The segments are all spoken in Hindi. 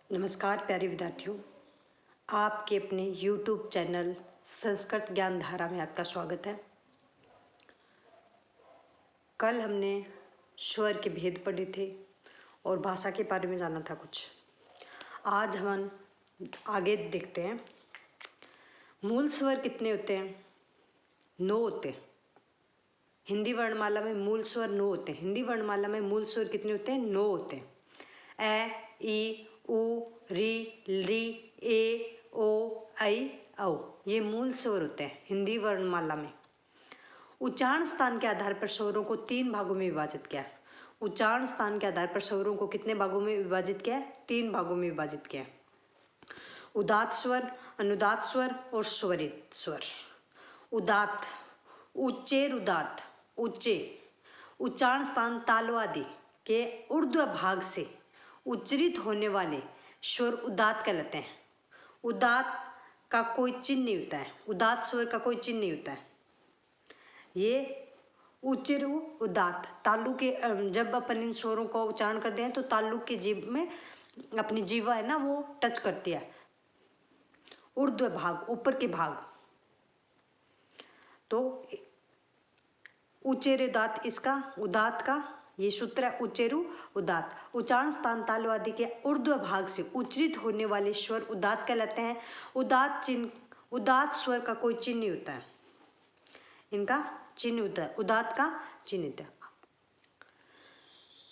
नमस्कार प्यारे विद्यार्थियों, आपके अपने YouTube चैनल संस्कृत ज्ञान धारा में आपका स्वागत है। कल हमने स्वर के भेद पढ़े थे और भाषा के बारे में जाना था कुछ। आज हम आगे देखते हैं। मूल स्वर कितने होते हैं? 9 होते हैं। हिंदी वर्णमाला में मूल स्वर 9 होते हैं। हिंदी वर्णमाला में मूल स्वर कितने होते हैं? 9 होते हैं। ए, ई, उ, री, ली, ए, ओ, ऐ, औ। ये मूल स्वर होते हैं हिंदी वर्णमाला में। उच्चारण स्थान के आधार पर स्वरों को 3 भागों में विभाजित किया है। उच्चारण स्थान के आधार पर स्वरों को कितने भागों में विभाजित किया है? 3 भागों में विभाजित किया है। उदात्त स्वर, अनुदात्त स्वर और स्वरित स्वर। उदात्त, उच्चेर उदात्त, उच्चे उच्चारण स्थान तालु आदि के ऊर्ध्व भाग से उच्चरित होने वाले स्वर उदात्त कहलाते हैं। उदात्त का कोई चिन्ह नहीं होता है। उदात्त स्वर का कोई चिन्ह नहीं होता है। ये उच्चरु उदात्त तालु के जब अपन इन स्वरों का उच्चारण करते हैं तो तालु के जीभ में अपनी जीवा है ना, वो टच करती है ऊर्ध्व भाग, ऊपर के भाग। तो उच्चेर उदात्त इसका, उदात्त का ये सूत्र है उच्चेरु उदात्त। उच्चारण स्थान तालु आदि के ऊर्ध्व भाग से उच्चरित होने वाले स्वर उदात्त कहलाते हैं। उदात्त स्वर का कोई चिन्ह नहीं होता है। इनका चिन्ह होता है, उदात्त का चिन्ह होता है।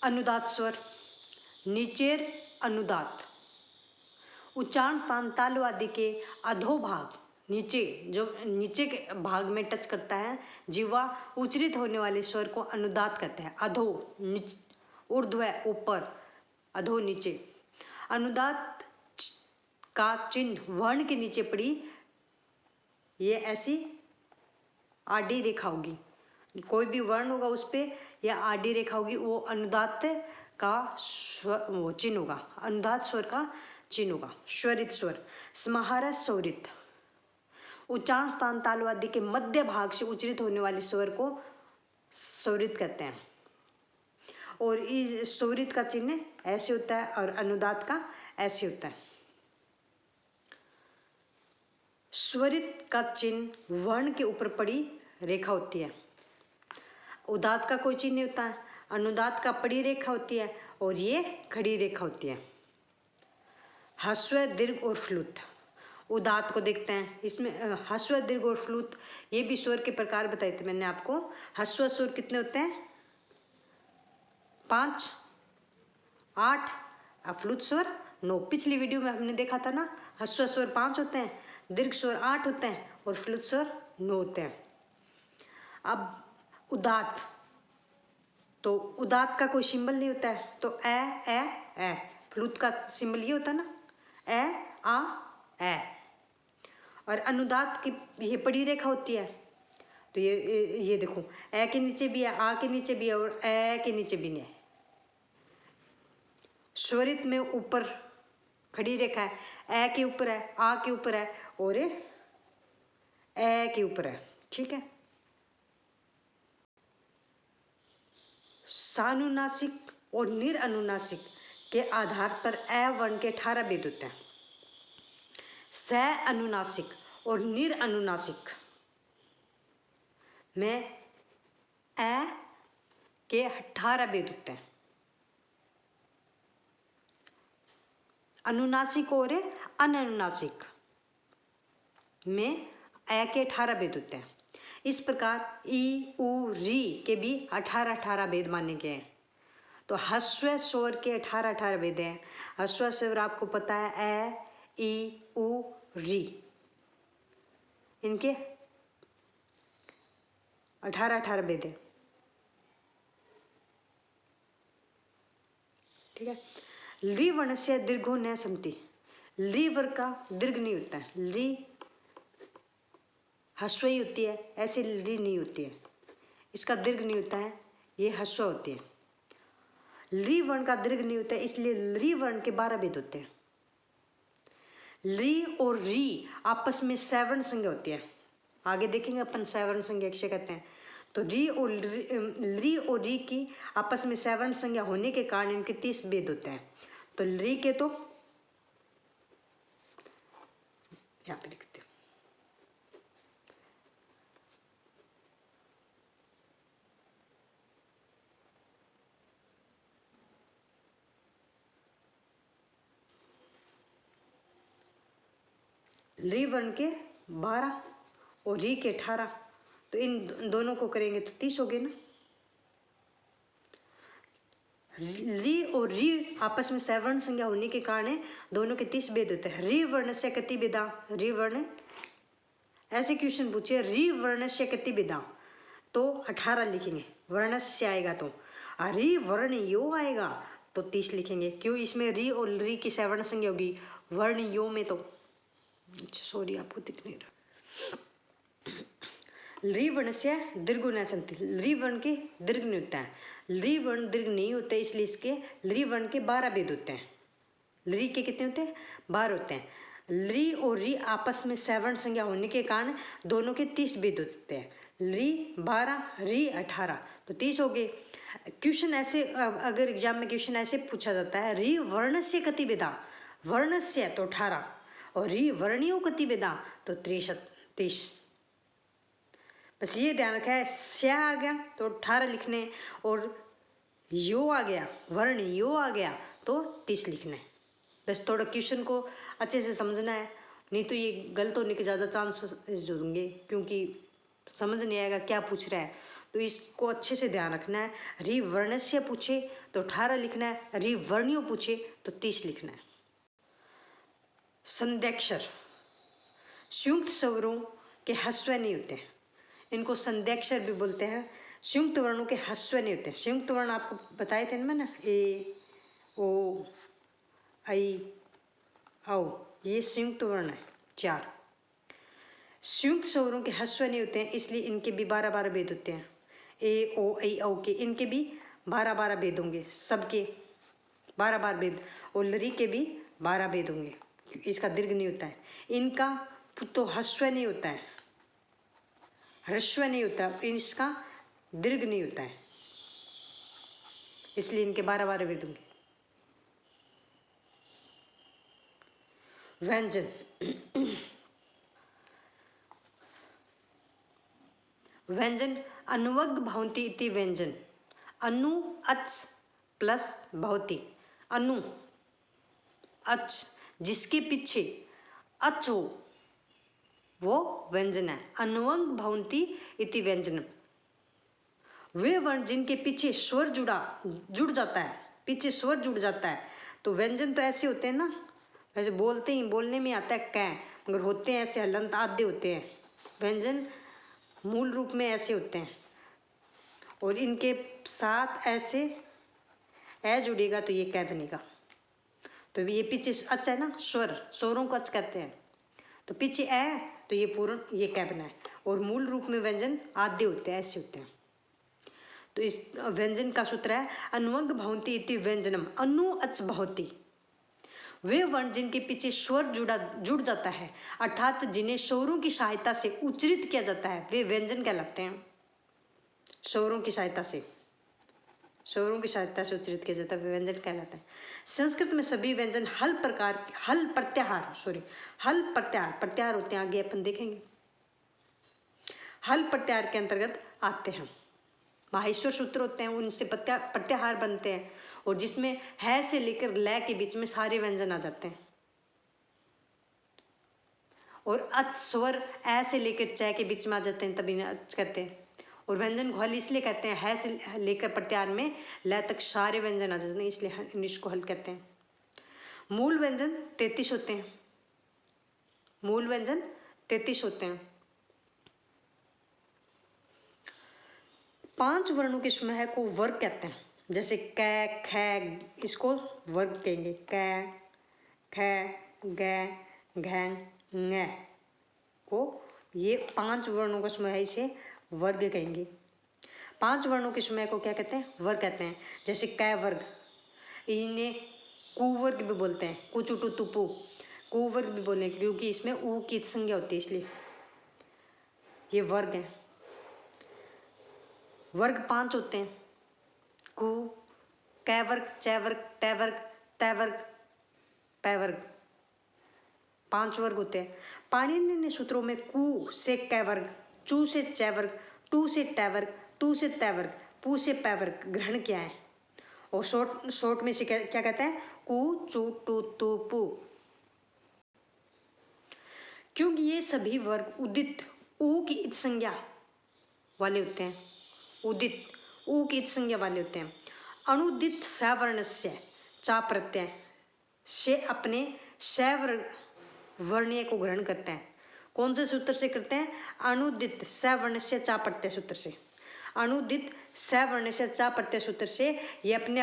अनुदात्त स्वर, निचेर अनुदात्त उच्चारण स्थान तालु आदि के अधोभाग, नीचे जो नीचे के भाग में टच करता है जीवा, उच्चरित होने वाले स्वर को अनुदात्त कहते हैं। अधो ऊर्ध्व ऊपर, अधो नीचे। अनुदात्त का चिन्ह वर्ण के नीचे पड़ी ये ऐसी आडी रेखा होगी। कोई भी वर्ण होगा उस पर यह आडी रेखा होगी, वो अनुदात्त का वो चिन्ह होगा, अनुदात्त स्वर का चिन्ह होगा। स्वरित स्वर, समाहार स्वरित उच्चारण स्थान तालु आदि के मध्य भाग से उच्चरित होने वाले स्वर को स्वरित कहते हैं। और इस स्वरित का चिन्ह ऐसे होता है और अनुदात्त का ऐसे होता है। स्वरित का चिन्ह वर्ण के ऊपर पड़ी रेखा होती है। उदात्त का कोई चिन्ह नहीं होता है। अनुदात्त का पड़ी रेखा होती है और ये खड़ी रेखा होती है। ह्रस्व, दीर्घ और फ्लुत। उदात्त को देखते हैं। इसमें ह्रस्व, दीर्घ और फ्लुत ये भी स्वर के प्रकार बताए थे मैंने आपको। ह्रस्व स्वर कितने होते हैं? 5, 8। फ्लुत स्वर 9। पिछली वीडियो में हमने देखा था ना, ह्रस्व स्वर 5 होते हैं, दीर्घ स्वर 8 होते हैं और फ्लुत स्वर 9 होते हैं। अब उदात्त, तो उदात्त का कोई सिंबल नहीं होता है, तो ए। फ्लुत का सिंबल ये होता है ना, ए, आ, ए। और अनुदात्त की ये पड़ी रेखा होती है, तो ये देखो, ए के नीचे भी है, आ के नीचे भी है और ए के नीचे भी नहीं है। स्वरित में ऊपर खड़ी रेखा है, ए के ऊपर है, आ के ऊपर है और ए के ऊपर है। ठीक है। सानुनासिक और निरनुनासिक के आधार पर ए वर्ण के 18 भेद होते हैं। स अनुनासिक और निरनुनासिक में ए के 18 भेद होते हैं। अनुनासिक और अननुनासिक में ए के 18 भेद होते हैं। इस प्रकार ई, उ, री के भी 18 भेद माने गए हैं। तो ह्रस्व स्वर के 18 भेद हैं। ह्रस्व स्वर आपको पता है ए, ई, उ, री, इनके 18 भेद हैं। ठीक है। ली वर्ण से दीर्घो न संति। ली वर्ग का दीर्घ नहीं होता है। ली ह्रस्व ही होती है, ऐसे ली नहीं होती है, इसका दीर्घ नहीं होता है, ये ह्रस्व होती है। ली वर्ण का दीर्घ नहीं होता है, इसलिए ली वर्ण के 12 भेद होते हैं। ली और री आपस में सवर्ण संज्ञा होती है। आगे देखेंगे अपन सवर्ण संज्ञा किसे कहते हैं। तो ली और री की आपस में सवर्ण संज्ञा होने के कारण इनके 30 भेद होते हैं। तो ली के तो यहाँ पे लिखते हैं। री वर्ण के 12 और री के 18, तो इन दोनों को करेंगे तो 30 हो गए ना। री और री आपस में सवर्ण संज्ञा होने के कारण दोनों के 30 भेद होते हैं। री वर्ण से कति भेदा, री वर्ण, ऐसे क्वेश्चन पूछे री वर्ण से कति भेदा तो 18 लिखेंगे, वर्ण से आएगा तो। री वर्ण यो आएगा तो 30 लिखेंगे, क्यों, इसमें री और री की सवर्ण संज्ञा होगी, वर्ण यो में तो, सॉरी आपको दिख नहीं रहा। री वर्ण से दीर्घ न संति, री वर्ण के दीर्घ नहीं होता है, री वर्ण दीर्घ नहीं होता है, इसलिए इसके री वर्ण के 12 भेद होते हैं। री के कितने होते हैं, 12 होते हैं। री और री आपस में सवर्ण संज्ञा होने के कारण दोनों के 30 भेद होते हैं। री 12, री 18, तो 30 हो गए। क्वेश्चन ऐसे, अगर एग्जाम में क्वेश्चन ऐसे पूछा जाता है, री वर्ण से कति भेदा, वर्ण से तो 18 और री वर्णियों कति भेदा तो 30। बस ये ध्यान रखा है, स्या आ गया तो 18 लिखने, और यो आ गया, वर्ण यो आ गया तो 30 लिखना है। बस थोड़ा क्वेश्चन को अच्छे से समझना है, नहीं तो ये गलत होने के ज़्यादा चांसेस होंगे, क्योंकि समझ नहीं आएगा क्या पूछ रहा है। तो इसको अच्छे से ध्यान रखना है। री वर्णस्य पूछे तो 18 लिखना है, री वर्णियों पूछे तो 30 लिखना है। संध्याक्षर संयुक्त स्वरों के ह्रस्व नहीं होते हैं, इनको संध्याक्षर भी बोलते हैं। संयुक्त वर्णों के ह्रस्व नहीं होते हैं। संयुक्त वर्ण आपको बताए थे ना मैंने, ए, ओ, आई, औ, ये संयुक्त वर्ण है 4। संयुक्त स्वरों के ह्रस्व नहीं होते हैं, इसलिए इनके भी 12 भेद होते हैं। ए, ओ, आई, औ के, इनके भी 12 भेद होंगे, सबके 12 भेद, और लरी के भी 12 भेद होंगे, इसका दीर्घ नहीं होता है। इनका तो ह्रस्व नहीं होता है, ह्रस्व नहीं होता है, इसका दीर्घ नहीं होता है, इसलिए इनके 12 भेद होंगे। व्यंजन व्यंजन अनुवग भवन्ति इति व्यंजन, अनु अच प्लस भवति, अनु अच जिसके पीछे अच हो वो व्यंजन है। अनुवग भवन्ति इति व्यंजन, वे वर्ण जिनके पीछे स्वर जुड़ जाता है, पीछे स्वर जुड़ जाता है, तो व्यंजन तो ऐसे होते हैं ना, वैसे बोलने में आता है कै, मगर होते हैं ऐसे हलंत आधे होते हैं। व्यंजन मूल रूप में ऐसे होते हैं, और इनके साथ ऐसे ए जुड़ेगा तो ये कै बनेगा। तो ये पीछे अच्छा है ना, स्वरों को अच कहते हैं, तो पीछे ए तो ये पूर्ण ये कै बना है, और मूल रूप में व्यंजन आधे होते हैं, ऐसे होते हैं। तो इस व्यंजन का सूत्र है अनुवग भवन्ति इति व्यंजनम, अनु अच भवति। वे वर्ण जिनके पीछे स्वर जुड़ जाता है, अर्थात जिन्हें स्वरों की सहायता से उच्चरित किया जाता है, वे व्यंजन कहलाते हैं। स्वरों की सहायता से उच्चरित किया जाता है, वे व्यंजन कहलाता है। संस्कृत में सभी व्यंजन हल प्रत्याहार होते हैं, आगे अपन देखेंगे। हल प्रत्याहार के अंतर्गत आते हैं। माहेश्वर सूत्र होते हैं, उनसे प्रत्याहार बनते हैं, और जिसमें है से लेकर लय के बीच में सारे व्यंजन आ जाते हैं। और अच स्वर ऐ से लेकर चय के बीच में आ जाते हैं, तभी इन्हें अच कहते हैं। और व्यंजन को हल इसलिए कहते हैं, है से लेकर प्रत्याहार में लय तक सारे व्यंजन आ जाते हैं, इसलिए इसको हल कहते हैं। मूल व्यंजन 33 होते हैं, मूल व्यंजन 33 होते हैं। 5 वर्णों के समूह को वर्ग कहते हैं, जैसे कै, ख, इसको वर्ग कहेंगे। कै, ख, ग, घ, ङ को, ये 5 वर्णों का समूह है, इसे वर्ग कहेंगे। 5 वर्णों के समूह को क्या कहते हैं, वर्ग कहते हैं। जैसे कै वर्ग, इन्हें कुवर्ग भी बोलते हैं, कुचुटु तुपु कुवर्ग भी बोलते हैं, क्योंकि इसमें ऊ की संज्ञा होती है, इसलिए ये वर्ग है। वर्ग 5 होते हैं, कु, कै वर्ग, चै वर्ग, टै वर्ग, तै वर्ग, पै वर्ग। 5 वर्ग होते हैं। पाणिनि ने सूत्रों में कु से कै वर्ग, चू से चै वर्ग, टू से टै वर्ग, टू से तै वर्ग, पू से पै वर्ग ग्रहण किया है। और शॉर्ट में से क्या कहते हैं? कु चू टू तू पू। क्योंकि ये सभी वर्ग उदित ऊ की इत संज्ञा वाले होते हैं। उदित ऊ की इत संज्ञा वाले होते हैं। अनुदित सवर्णस्य चा प्रत्यय से अपने वर्णीय को ग्रहण करते हैं। कौन से सूत्र से करते हैं? अनुदित सवर्णस्य चा प्रत्यय सूत्र से। अनुदित सवर्णस्य चा प्रत्यय सूत्र से ये अपने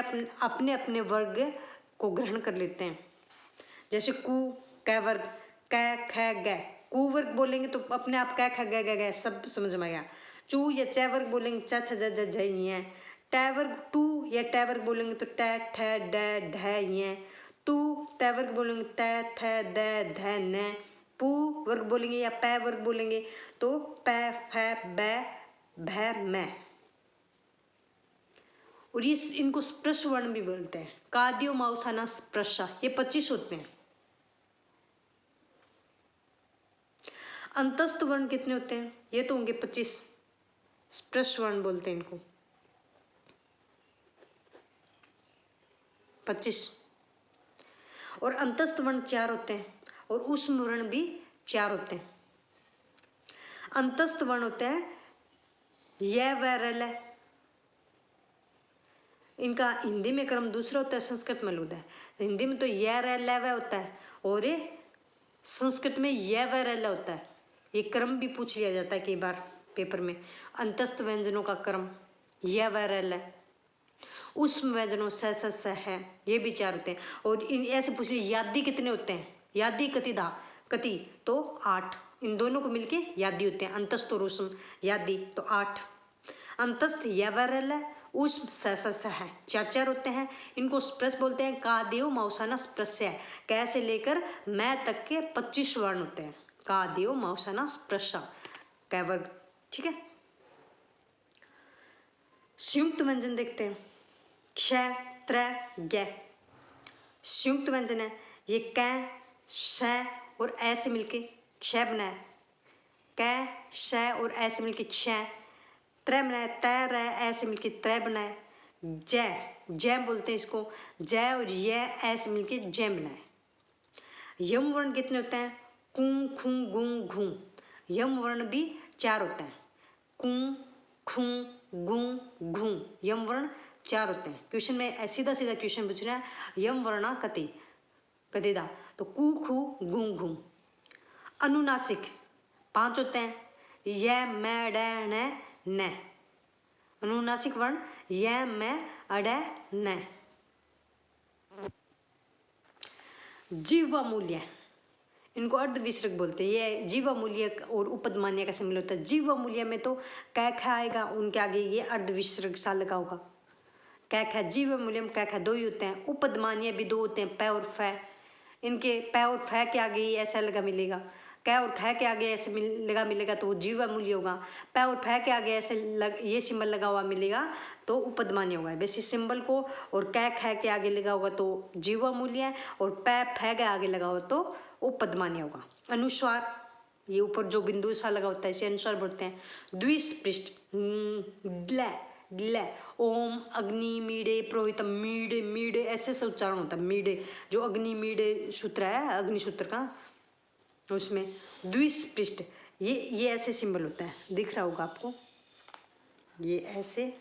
अपने वर्ग को ग्रहण कर लेते हैं। जैसे कु कै वर्ग, कै ख ग, कु वर्ग बोलेंगे तो अपने आप कै ख ग ग सब समझ में आया। चू या चै वर्ग बोलेंगे च छ ज ज है। टै वर्ग टू या टै वर्ग बोलेंगे तो ट ठ ड ढ है। टू तै वर्ग बोलेंगे त थ द ध न। पू वर्ग बोलेंगे या पै वर्ग बोलेंगे तो पै फ ब भ म। और ये इनको स्पृश वर्ण भी बोलते हैं। कादियो माउसाना स्पृशा, ये 25 होते हैं। अंतस्थ वर्ण कितने होते हैं? ये तो होंगे 25। स्पृश वर्ण बोलते हैं इनको 25। और अंतस्थ वर्ण 4 होते हैं और ऊष्म वर्ण भी 4 होते हैं। अंतस्थ वर्ण होते हैं य व र। इनका हिंदी में क्रम दूसरा होता है, संस्कृत में होता है। हिंदी में तो य र ल व होता है और ये संस्कृत में य व र ल होता है। ये क्रम भी पूछ लिया जाता है कई बार पेपर में। अंतस्थ व्यंजनों का क्रम य व र ल। ऊष्म व्यंजनों स है, ये भी 4 होते हैं। और इन ऐसे पूछ लिया यादी कितने होते हैं? यादी कतिधा कति तो 8। इन दोनों को मिलके यादी होते हैं। अंतस्थ और ऊष्म यादी तो 8। अंतस्थ य व र ल, ऊष्म स है, 4 होते हैं। इनको स्पृश बोलते हैं। कादेव माउसाना स्पृश्य, कै से लेकर मैं तक के 25 वर्ण होते हैं। कादेव माउसाना स्पृशा कै वर्ग। ठीक है। संयुक्त व्यंजन देखते हैं। क्ष त्र ग संयुक्त व्यंजन है। ये कै श और ऐ से मिलके क्ष बना है। कै श और ऐ से मिलके क्ष। त्र बना है। तै र ऐ से मिलके त्र बना है। जय बोलते हैं इसको। जय और ये ऐ से मिलके जय बना है। यम वर्ण कितने होते हैं? कु खु गु घू। यम वर्ण भी 4 होते हैं। कु खु गु घू यम वर्ण 4 होते हैं। क्वेश्चन में सीधा सीधा क्वेश्चन पूछ रहा है यम वर्णा कति कतिदा, तो कु खु गु घू। अनुनासिक 5 होते हैं। य मैं ड न। अनुनासिक वर्ण य मैं अड न। जीवा मूल्य, इनको अर्धविसर्ग बोलते हैं। ये जीवा मूल्य और उपदमान्य का सम्मिलन होता है। जीवा मूल्य में तो कै ख आएगा, उनके आगे ये अर्धविसर्ग सा लगा होगा। कै ख जीवा मूल्य में कै ख 2 ही होते हैं। उपदमान्य भी 2 होते हैं, पै और फै। इनके पै और फै के आगे ये ऐसा लगा मिलेगा। कै और ख के आगे ऐसे लगा मिलेगा तो वो जीवा मूल्य होगा। पै और फै के आगे ऐसे ये सिंबल लगा हुआ मिलेगा तो उपदमान्य होगा। वैसे सिंबल को और कै ख के आगे लगा होगा तो जीवा मूल्य है, और पै फै के आगे लगा हुआ तो उपदमान्य होगा। अनुस्वार, ये ऊपर जो बिंदु सा लगा होता है इसे अनुस्वार बोलते हैं। द्विस्पृष्ट ग्ल ओम अग्नि मीडे प्रोहितम मीडे मीडे ऐसे से उच्चारण होता है। मीडे जो अग्नि मीडे सूत्र है अग्निसूत्र का, उसमें द्विस्पृष्ट ये ऐसे सिंबल होता है। दिख रहा होगा आपको, ये ऐसे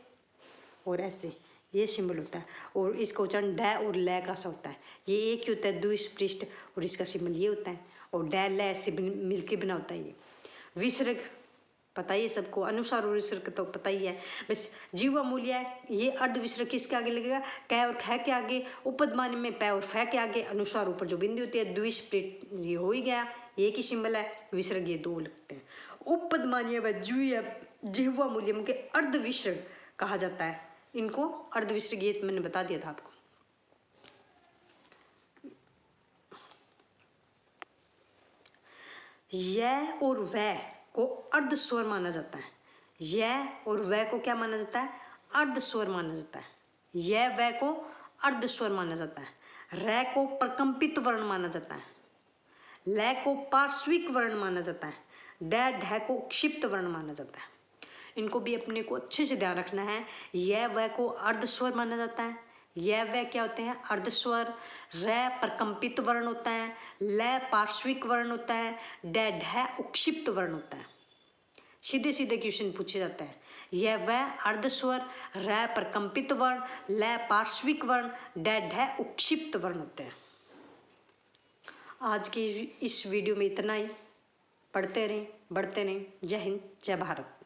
और ऐसे ये सिंबल होता है। और इसका उच्चारण ड और ल का सा होता है। ये एक ही होता है द्विस्पृष्ट, और इसका सिंबल ये होता है। और ड ल ऐसे मिलके बना होता है। ये विसर्ग पता ही है सबको। अनुस्वार और विसर्ग तो पता ही है। बस जीवा मूल्य है, ये अर्ध विसर्ग किसके आगे लगेगा? कै और ख के आगे। उपदमान्य में पै और फै के आगे। अनुस्वार ऊपर जो बिंदु होती है द्विस्पृष्ट, ये हो ही गया, एक ही सिंबल है। विसर्ग ये 2 लगते हैं। उपदमान्य व जिह्वा मूल्य के अर्ध विसर्ग कहा जाता है। इनको अर्ध विसर्ग ये मैंने बता दिया था आपको। यह और वह को अर्ध स्वर माना जाता है। यह और वह को क्या माना जाता है? अर्ध स्वर माना जाता है। यह वह को अर्ध स्वर माना जाता है। र को प्रकंपित वर्ण माना जाता है। ल को पार्श्विक वर्ण माना जाता है, ड ढ को क्षिप्त वर्ण माना जाता है। इनको भी अपने को अच्छे से ध्यान रखना है। यह व को अर्धस्वर माना जाता है, यह व क्या होते हैं अर्धस्वर, र प्रकंपित वर्ण होता है, ल पार्श्विक वर्ण होता है, ड ढ उक्षिप्त वर्ण होता है। सीधे सीधे क्वेश्चन पूछे जाते हैं। यह व अर्धस्वर, र प्रकंपित वर्ण, ल पार्श्विक वर्ण, ड ढ उक्षिप्त वर्ण होते हैं। आज के इस वीडियो में इतना ही। पढ़ते रहें, बढ़ते रहें। जय हिंद, जय भारत।